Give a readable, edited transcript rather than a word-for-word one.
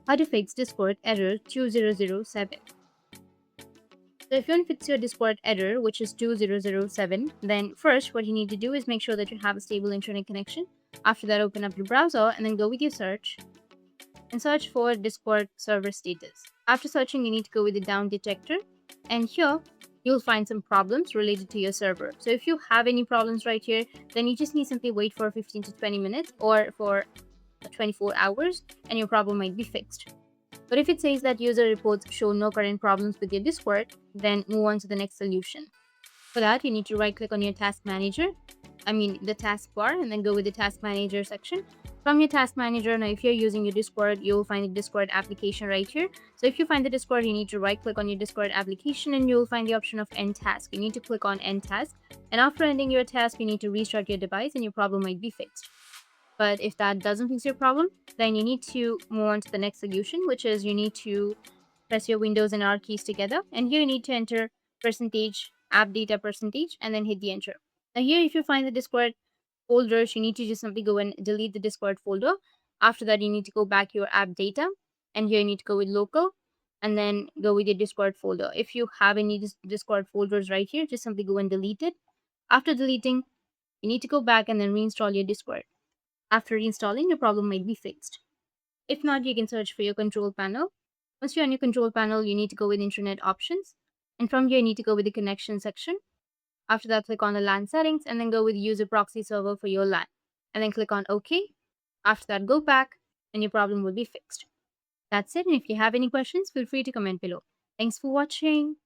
How to fix Discord error 2007. So if you want to fix your Discord error, which is 2007, then first what you need to do is make sure that you have a stable internet connection. After that, open up your browser and then go with your search and search for Discord server status. After searching, you need to go with the down detector, and here you'll find some problems related to your server. So if you have any problems right here, then you just need simply wait for 15 to 20 minutes or for 24 hours and your problem might be fixed. But if it says that user reports show no current problems with your Discord, then move on to the next solution. For that, you need to right click on your task manager, the taskbar, and then go with the task manager section. From your task manager, now if you're using your Discord, you'll find the Discord application right here. So if you find the Discord, you need to right click on your Discord application and you'll find the option of end task. You need to click on end task, and after ending your task, you need to restart your device and your problem might be fixed. But if that doesn't fix your problem, then you need to move on to the next solution, which is you need to press your Windows and R keys together. And here you need to enter percentage app data percentage and then hit the enter. Now here, if you find the Discord folders, you need to just simply go and delete the Discord folder. After that, you need to go back your app data, and here you need to go with local and then go with your Discord folder. If you have any Discord folders right here, just simply go and delete it. After deleting, you need to go back and then reinstall your Discord. After reinstalling, your problem might be fixed. If not, you can search for your control panel. Once you're on your control panel, you need to go with internet options. And from here, you need to go with the connection section. After that, click on the LAN settings and then go with user proxy server for your LAN. And then click on OK. After that, go back and your problem will be fixed. That's it. And if you have any questions, feel free to comment below. Thanks for watching.